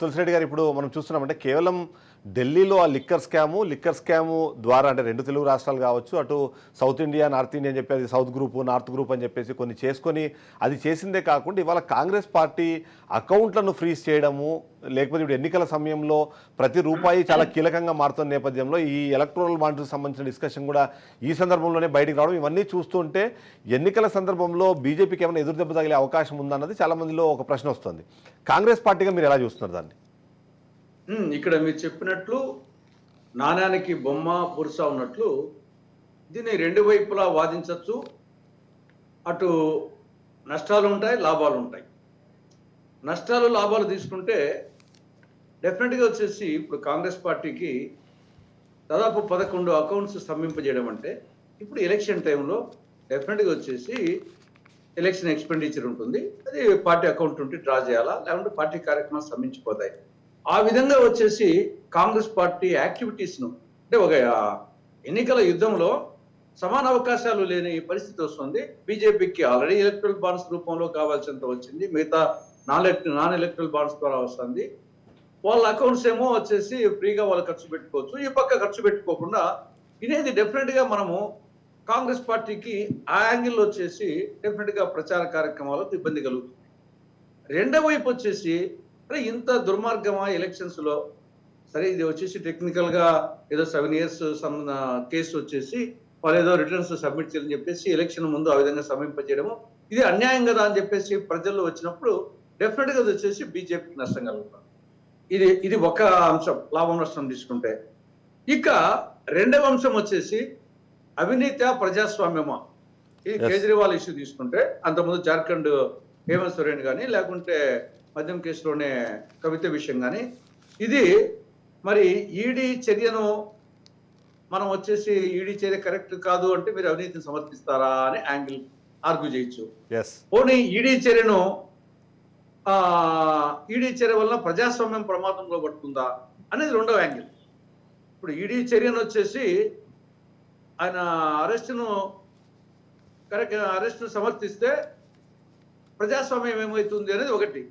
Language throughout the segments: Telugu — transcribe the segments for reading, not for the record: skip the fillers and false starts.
తులసిరెడ్డి గారు ఇప్పుడు మనం చూస్తున్నామంటే కేవలం ఢిల్లీలో ఆ లిక్కర్ స్కాము ద్వారా అంటే రెండు తెలుగు రాష్ట్రాలు కావచ్చు, అటు సౌత్ ఇండియా నార్త్ ఇండియా అని చెప్పి అది సౌత్ గ్రూప్ నార్త్ గ్రూప్ అని చెప్పేసి కొన్ని చేసుకొని అది చేసిందే కాకుండా ఇవాళ కాంగ్రెస్ పార్టీ అకౌంట్లను ఫ్రీజ్ చేయడము, లేకపోతే ఇప్పుడు ఎన్నికల సమయంలో ప్రతి రూపాయి చాలా కీలకంగా మారుతున్న నేపథ్యంలో ఈ ఎలక్ట్రల్ బాండ్స్కి సంబంధించిన డిస్కషన్ కూడా ఈ సందర్భంలోనే బయటికి రావడం, ఇవన్నీ చూస్తుంటే ఎన్నికల సందర్భంలో బీజేపీకి ఏమైనా ఎదురు దెబ్బ తగిలే అవకాశం ఉందన్నది చాలా మందిలో ఒక ప్రశ్న వస్తుంది. కాంగ్రెస్ పార్టీగా మీరు ఎలా చూస్తున్నారు దాన్ని? ఇక్కడ మీరు చెప్పినట్లు నాణ్యానికి బొమ్మ పురుష ఉన్నట్లు దీన్ని రెండు వైపులా వాదించవచ్చు. అటు నష్టాలు ఉంటాయి, లాభాలు ఉంటాయి. నష్టాలు లాభాలు తీసుకుంటే డెఫినెట్గా వచ్చేసి ఇప్పుడు కాంగ్రెస్ పార్టీకి దాదాపు 11 అకౌంట్స్ స్తంభింపజేయడం అంటే ఇప్పుడు ఎలక్షన్ టైంలో డెఫినెట్గా వచ్చేసి ఎలక్షన్ ఎక్స్పెండిచర్ ఉంటుంది. అది పార్టీ అకౌంట్ ఉంటే డ్రా చేయాలా, లేకుంటే పార్టీ కార్యక్రమాలు స్తంభించిపోతాయి. ఆ విధంగా వచ్చేసి కాంగ్రెస్ పార్టీ యాక్టివిటీస్ను అంటే ఒక ఎన్నికల యుద్ధంలో సమాన అవకాశాలు లేని పరిస్థితి వస్తుంది. బీజేపీకి ఆల్రెడీ ఎలక్ట్రల్ బాండ్స్ రూపంలో కావాల్సినంత వచ్చింది, మిగతా నాన్ ఎలక్ట్రల్ బాండ్స్ ద్వారా వస్తుంది. వాళ్ళ అకౌంట్స్ ఏమో వచ్చేసి ఫ్రీగా వాళ్ళు ఖర్చు పెట్టుకోవచ్చు, ఈ పక్క ఖర్చు పెట్టుకోకుండా ఇదేది డెఫినెట్గా మనము కాంగ్రెస్ పార్టీకి ఆ యాంగిల్లో వచ్చేసి డెఫినెట్గా ప్రచార కార్యక్రమాలకు ఇబ్బంది కలుగుతుంది. రెండవ వైపు వచ్చేసి ఇంత దుర్మార్గమా ఎలక్షన్స్ లో, సరే ఇది వచ్చేసి టెక్నికల్ గా ఏదో 7 years కేసు వచ్చేసి వాళ్ళు ఏదో రిటర్న్స్ సబ్మిట్ చేయాలని చెప్పేసి ఎలక్షన్ ముందు ఆ విధంగా సమీపించడము ఇది అన్యాయం కదా అని చెప్పేసి ప్రజల్లో వచ్చినప్పుడు డెఫినెట్ గా వచ్చేసి బీజేపీకి నష్టం కలుగుతుంది. ఇది ఒక అంశం, లాభం నష్టం తీసుకుంటే. ఇక రెండవ అంశం వచ్చేసి అవినీతి ప్రజాస్వామ్యమా, ఇది కేజ్రీవాల్ ఇష్యూ తీసుకుంటే అంతకుముందు జార్ఖండ్ హేమంత్ సోరెన్ కానీ లేకుంటే మద్యం కేసులోనే కవిత విషయం కానీ, ఇది మరి ఈడీ చర్యను మనం వచ్చేసి ఈడీ చర్య కరెక్ట్ కాదు అంటే మీరు అవినీతిని సమర్థిస్తారా అని యాంగిల్ ఆర్గ్యూ చేయొచ్చు. పోనీ ఈడీ చర్య వల్ల ప్రజాస్వామ్యం ప్రమాదంలో పడుతుందా అనేది రెండవ యాంగిల్. ఇప్పుడు ఈడీ చర్యను వచ్చేసి ఆయన అరెస్టును సమర్థిస్తే ప్రజాస్వామ్యం ఏమవుతుంది అనేది ఒకటి.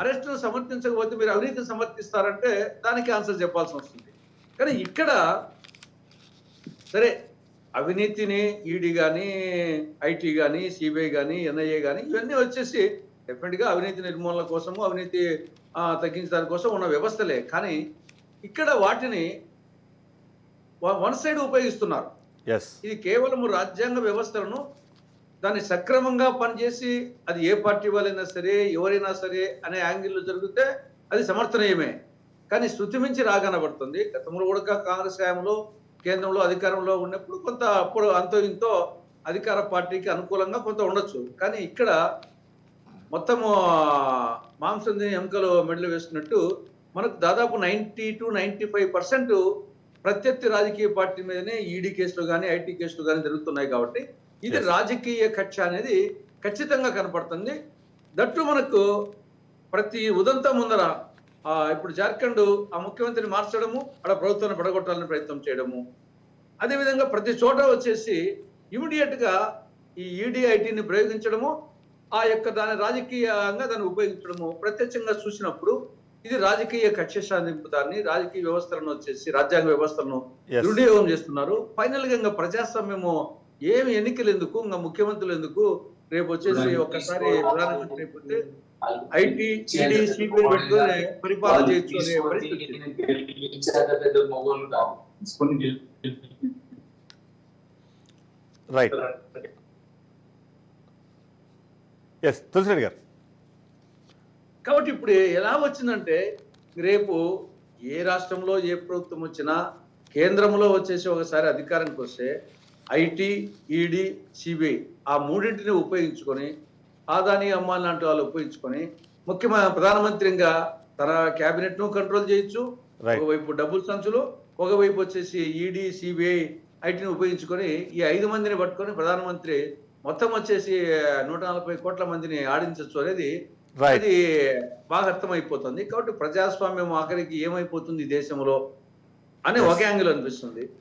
అరెస్టును సమర్థించకపోతే మీరు అవినీతిని సమర్థిస్తారంటే దానికి ఆన్సర్ చెప్పాల్సి వస్తుంది. కానీ ఇక్కడ సరే అవినీతిని ఈడీ కానీ, ఐటీ కానీ, సిబిఐ కానీ, ఎన్ఐఏ కానీ ఇవన్నీ వచ్చేసి డెఫినెట్గా అవినీతి నిర్మూలన కోసము, అవినీతి తగ్గించడానికి కోసం ఉన్న వ్యవస్థలే. కానీ ఇక్కడ వాటిని వన్ సైడ్ ఉపయోగిస్తున్నారు. ఇది కేవలం రాజ్యాంగ వ్యవస్థలను దాన్ని సక్రమంగా పనిచేసి అది ఏ పార్టీ వాళ్ళైనా సరే ఎవరైనా సరే అనే యాంగిల్లో జరిగితే అది సమర్థనీయమే. కానీ శృతి మించి రాగనబడుతుంది. గతంలో కూడా కాంగ్రెస్ హయాంలో కేంద్రంలో అధికారంలో ఉన్నప్పుడు కొంత అప్పుడు అంతో ఇంతో అధికార పార్టీకి అనుకూలంగా కొంత ఉండొచ్చు. కానీ ఇక్కడ మొత్తము మాంసం ఎముకలు మెడలు వేస్తున్నట్టు మనకు దాదాపు 90 to 95% ప్రత్యర్థి రాజకీయ పార్టీ మీదనే ఈడీ కేసులు కానీ, ఐటీ కేసులు కానీ జరుగుతున్నాయి. కాబట్టి ఇది రాజకీయ కక్ష అనేది ఖచ్చితంగా కనపడుతుంది. దట్టు మనకు ప్రతి ఉదంతం ముందర ఇప్పుడు జార్ఖండ్ ఆ ముఖ్యమంత్రిని మార్చడము, అక్కడ ప్రభుత్వాన్ని పడగొట్టాలని ప్రయత్నం చేయడము, అదేవిధంగా ప్రతి చోట వచ్చేసి ఇమీడియట్ గా ఈ ఈడీ ఐటీని ప్రయోగించడము, ఆ యొక్క దాని రాజకీయంగా దాన్ని ఉపయోగించడము ప్రత్యక్షంగా చూసినప్పుడు ఇది రాజకీయ కక్ష సాధింపుదాన్ని, రాజకీయ వ్యవస్థలను వచ్చేసి రాజ్యాంగ వ్యవస్థలను దుర్వినియోగం చేస్తున్నారు. ఫైనల్ గా ప్రజాస్వామ్యము ఏమి ఎన్నికలు ఎందుకు, ఇంకా ముఖ్యమంత్రులు ఎందుకు, రేపు వచ్చేసి ఒక్కసారి ప్రధానమంత్రి అయిపోతే ఐటీ ఈడీ సిబిఐ పెట్టుకుని పరిపాలన చేయొచ్చు అనే పరిస్థితి. రైట్. తులసిరెడ్డి గారు, కాబట్టి ఇప్పుడు ఎలా వచ్చిందంటే రేపు ఏ రాష్ట్రంలో ఏ ప్రభుత్వం వచ్చినా కేంద్రంలో వచ్చేసి ఒకసారి అధికారానికి వస్తే ఐటీ, ఈడీ, సిబిఐ ఆ మూడింటిని ఉపయోగించుకొని ఆదాని అమ్మాని లాంటి వాళ్ళు ఉపయోగించుకొని ప్రధానమంత్రిగా తన క్యాబినెట్ ను కంట్రోల్ చేయొచ్చు. ఒకవైపు డబ్బుల సంచులు, ఒకవైపు వచ్చేసి ఈడీ, సిబిఐ, ఐటీని ఉపయోగించుకొని ఈ 5 మందిని పట్టుకొని ప్రధానమంత్రి మొత్తం వచ్చేసి 140 కోట్ల మందిని ఆడించవచ్చు అనేది అది బాగా అర్థమైపోతుంది. కాబట్టి ప్రజాస్వామ్యం ఆఖరికి ఏమైపోతుంది దేశంలో అనే ఒక యాంగిల్ అనిపిస్తుంది.